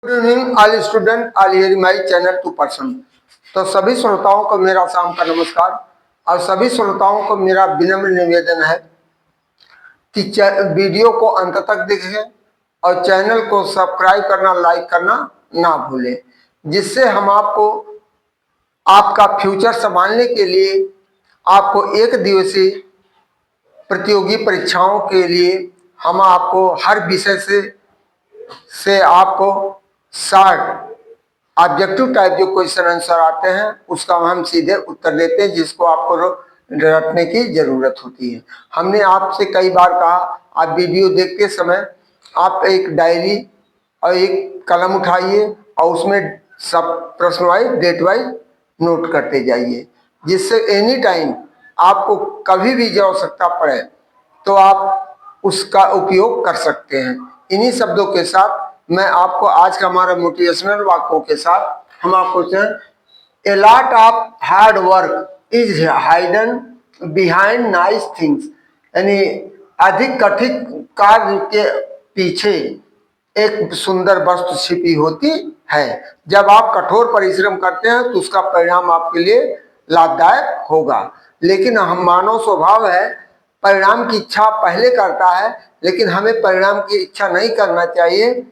Good evening all student all here my channel to person. तो सभी श्रोताओं को मेरा शाम का नमस्कार और सभी श्रोताओं को मेरा विनम्र निवेदन है कि वीडियो को अंत तक देखें और चैनल को सब्सक्राइब करना, लाइक करना ना भूलें, जिससे हम आपको आपका फ्यूचर संभालने के लिए आपको एक दिवसीय प्रतियोगी परीक्षाओं के लिए हम आपको हर विषय से आपको 60 ऑब्जेक्टिव टाइप जो क्वेश्चन आंसर आते हैं उसका हम सीधे उत्तर देते हैं, जिसको आपको रटने की जरूरत होती है। हमने आपसे कई बार कहा आप वीडियो देखते समय आप एक डायरी और एक कलम उठाइए और उसमें सब प्रश्न वाइज डेट वाइज नोट करते जाइए, जिससे एनी टाइम आपको कभी भी जो आवश्यकता पड़े तो आप उसका उपयोग कर सकते हैं। इन्हीं शब्दों के साथ मैं आपको आज का हमारा मोटिवेशनल वाक्यों के साथ हम आपको a lot of hard work is hidden behind nice things, यानी अधिक कठिन कार्य के पीछे एक सुंदर वस्तु छिपी होती है। जब आप कठोर परिश्रम करते हैं तो उसका परिणाम आपके लिए लाभदायक होगा, लेकिन हम मानव स्वभाव है परिणाम की इच्छा पहले करता है, लेकिन हमें परिणाम की इच्छा नहीं करना चाहिए।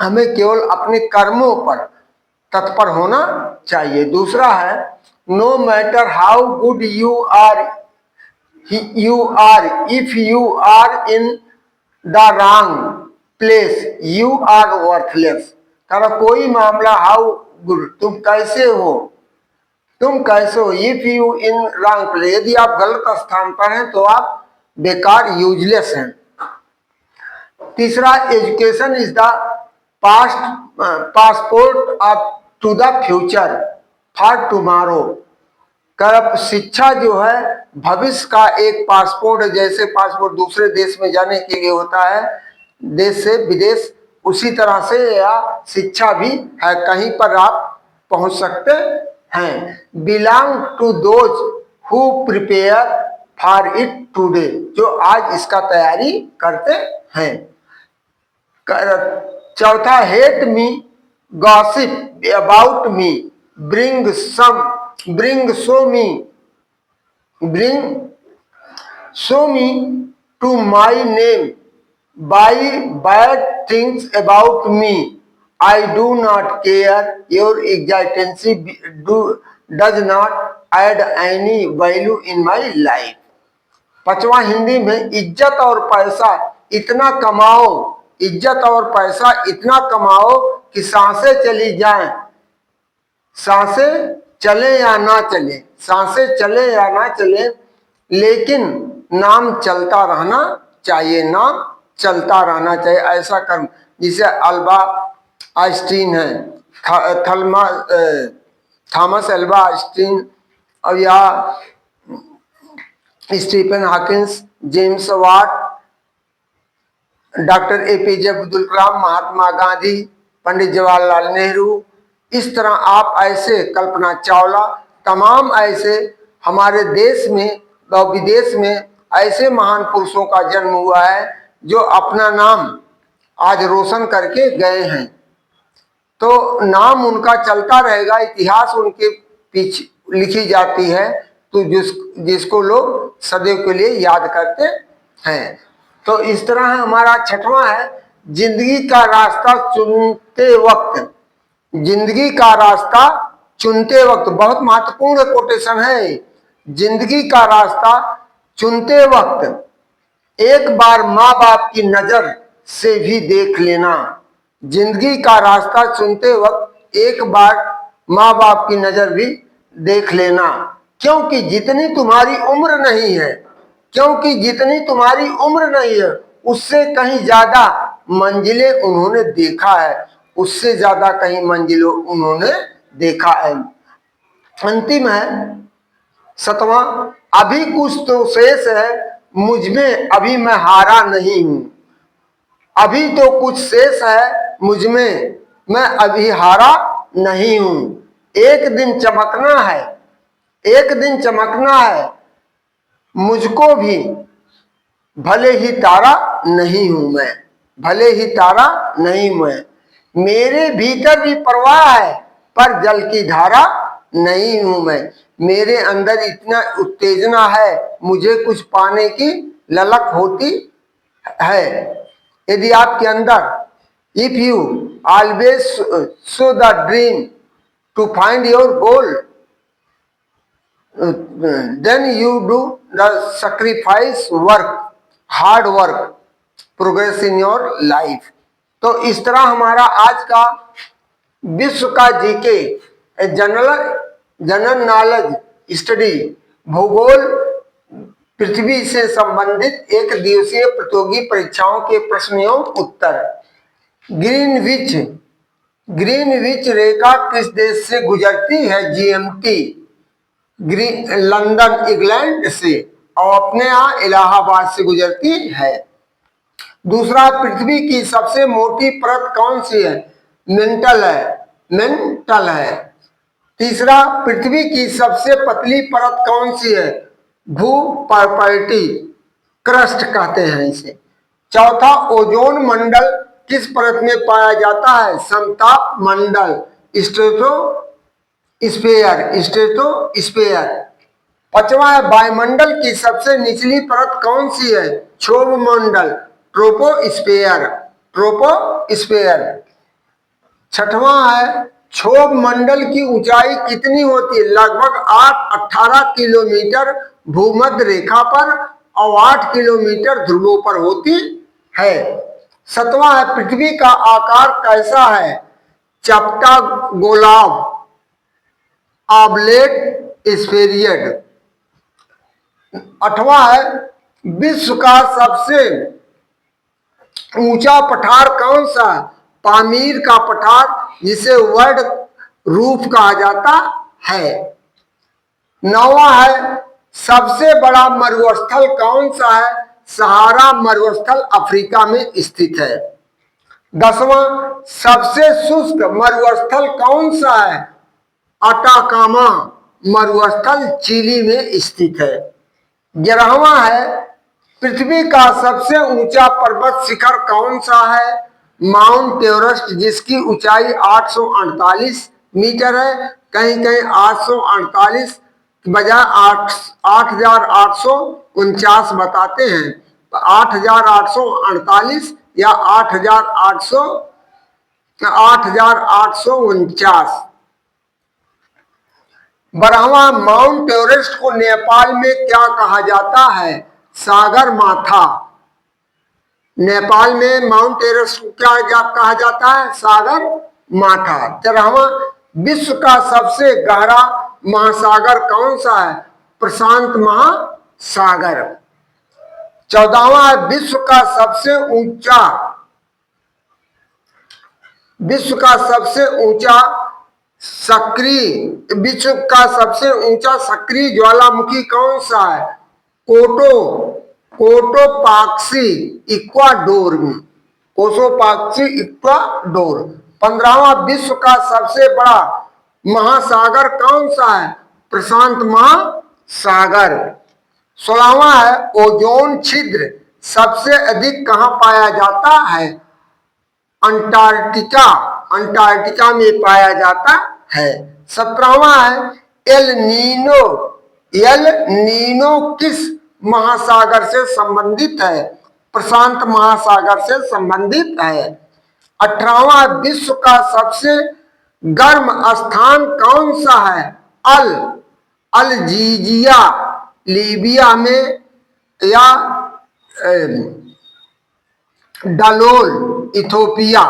हमें केवल अपने कर्मों पर तत्पर होना चाहिए। दूसरा है no matter how good you are if you are in the wrong place you are worthless. तारा कोई मामला हाउ गुड तुम कैसे हो if you in wrong place, यदि आप गलत स्थान पर हैं तो आप बेकार यूजलेस हैं। तीसरा education is the passport of to the future for tomorrow. कर शिक्षा जो है भविष्य का एक पासपोर्ट है, जैसे पासपोर्ट दूसरे देश में जाने के लिए होता है देश से विदेश, उसी तरह से या शिक्षा भी है, कहीं पर आप पहुंच सकते हैं। Belong to those who prepare for it today, जो आज इसका तैयारी करते हैं। चौथा hate me gossip about me bring so me to my name by bad things about me I do not care your existence does not add any value in my life. पांचवा हिंदी में इज्जत और पैसा इतना कमाओ कि सांसें चली जाएं, सांसें चले या ना चले, लेकिन नाम चलता रहना चाहिए, ऐसा कर्म जिसे अल्बा आइंस्टीन है, थॉमस अल्वा आइंस्टीन और या Stephen Hawkins, James Watt, doctor APJ Abdul Kalam, Mahatma Gandhi, Pandit Jawaharlal Nehru, इस तरह आप ऐसे कल्पना चावला, तमाम ऐसे हमारे देश में और विदेश में ऐसे महान पुरुषों का जन्म हुआ है जो अपना नाम आज रोशन करके गए हैं। तो नाम उनका चलता रहेगा, इतिहास उनके पीछे लिखी जाती है, तो जिसको लोग सदैव के लिए याद करते हैं। तो इस तरह हमारा छठवां है जिंदगी का रास्ता चुनते वक्त, बहुत महत्वपूर्ण कोटेशन है। जिंदगी का रास्ता चुनते वक्त एक बार माँ बाप की नजर से भी देख लेना। जिंदगी का रास्ता चुनते वक्त एक बार माँ बाप की नजर भी देख लेना, क्योंकि जितनी तुम्हारी उम्र नहीं है उससे कहीं ज्यादा मंजिलें उन्होंने देखा है, अंतिम है सतवां, अभी कुछ तो शेष है मुझ में, अभी मैं हारा नहीं हूं। अभी तो कुछ शेष है मुझ में, मैं अभी हारा नहीं हूं। एक दिन चमकना है मुझको भी, भले ही तारा नहीं हूं मैं। मेरे भीतर भी प्रवाह है पर जल की धारा नहीं हूं मैं। मेरे अंदर इतना उत्तेजना है, मुझे कुछ पाने की ललक होती है। यदि आपके अंदर if you always so the dream to find your goal, then you do the sacrifice work, hard work, progress in your life। तो इस तरह हमारा आज का विश्व का जीके जनरल नॉलेज स्टडी भूगोल पृथ्वी से संबंधित एक दिवसीय प्रतियोगी परीक्षाओं के प्रश्न एवं उत्तर। ग्रीनविच रेखा किस देश से गुजरती है? जीएमटी लंदन इंग्लैंड से, और अपने यहाँ इलाहाबाद से गुजरती है। दूसरा, पृथ्वी की सबसे मोटी परत कौन सी है? मेंटल है। तीसरा, पृथ्वी की सबसे पतली परत कौन सी है? भूपर्पैटी क्रस्ट कहते हैं इसे। चौथा, ओजोन मंडल किस परत में पाया जाता है? समताप मंडल स्ट्रेटोस्फेयर। पांचवा है, वायुमंडल की सबसे निचली परत कौन सी है? क्षोभ मंडल ट्रोपोस्फेयर। छठवां है, क्षोभ मंडल की ऊंचाई कितनी होती है? लगभग 18 किलोमीटर भूमध्य रेखा पर और 8 किलोमीटर ध्रुवों पर होती है। सातवां है, पृथ्वी का आकार कैसा है? चपटा गोलाव ऑब्लेट स्फेरियड। आठवां है, विश्व का सबसे ऊंचा पठार कौन सा? पामीर का पठार, जिसे वर्ल्ड रूफ कहा जाता है। नौवां है, सबसे बड़ा मरुस्थल कौन सा है? सहारा मरुस्थल अफ्रीका में स्थित है। 10वां, सबसे शुष्क मरुस्थल कौन सा है? अटाकामा मरुस्थल चिली में स्थित है। 11वां है, पृथ्वी का सबसे ऊंचा पर्वत शिखर कौन सा है? माउंट एवरेस्ट, जिसकी ऊंचाई 848 मीटर है। कहीं कहीं 848 बजाय 8,849 बताते हैं, तो 8,848 या 8,849। 12वां, माउंट एवरेस्ट को नेपाल में क्या कहा जाता है? सागर माथा। नेपाल में माउंट एवरेस्ट को क्या कहा जाता है? सागर माथा। 13वां, विश्व का सबसे गहरा महासागर कौन सा है? प्रशांत महासागर। 14वां, विश्व का सबसे सक्रिय ज्वालामुखी कौन सा है? कोटोपाक्सी इक्वाडोर में। 15वां, विश्व का सबसे बड़ा महासागर कौन सा है? प्रशांत महासागर। 16वां है, ओजोन छिद्र सबसे अधिक कहां पाया जाता है? अंटार्कटिका में पाया जाता है। 17वां है, एल नीनो किस महासागर से संबंधित है? प्रशांत महासागर से संबंधित है। 18वां, विश्व का सबसे गर्म स्थान कौन सा है? अल्जीरिया लीबिया में, या डालोल इथोपिया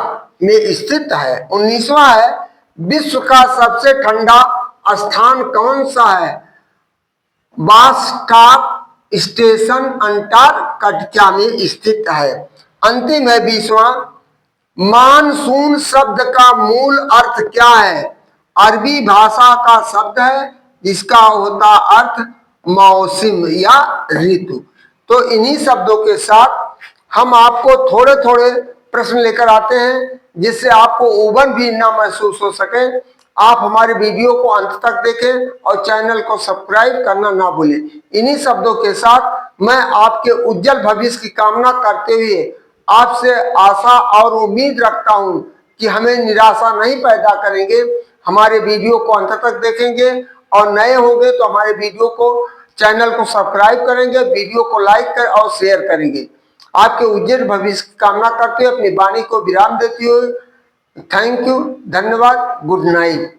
में स्थित है। 19वां है, विश्व का सबसे ठंडा स्थान कौन सा है? बासटाक स्टेशन अंटार्कटिका में स्थित है। अंतिम है 20वां, मानसून शब्द का मूल अर्थ क्या है? अरबी भाषा का शब्द है जिसका होता अर्थ मौसम या ऋतु। तो इन्हीं शब्दों के साथ हम आपको थोड़े थोड़े प्रश्न लेकर आते हैं, जिससे आपको उबन भी ना महसूस हो सके। आप हमारे वीडियो को अंत तक देखें और चैनल को सब्सक्राइब करना ना भूलें। इन्हीं शब्दों के साथ मैं आपके उज्जवल भविष्य की कामना करते हुए आपसे आशा और उम्मीद रखता हूं कि हमें निराशा नहीं पैदा करेंगे। हमारे वीडियो को अंत तक देखेंगे और नए होंगे तो हमारे वीडियो को चैनल को सब्सक्राइब करेंगे, वीडियो को लाइक कर और शेयर करेंगे। आपके उज्जवल भविष्य की कामना करते हुए अपनी वाणी को विराम देती हुए थैंक यू, धन्यवाद, गुड नाइट।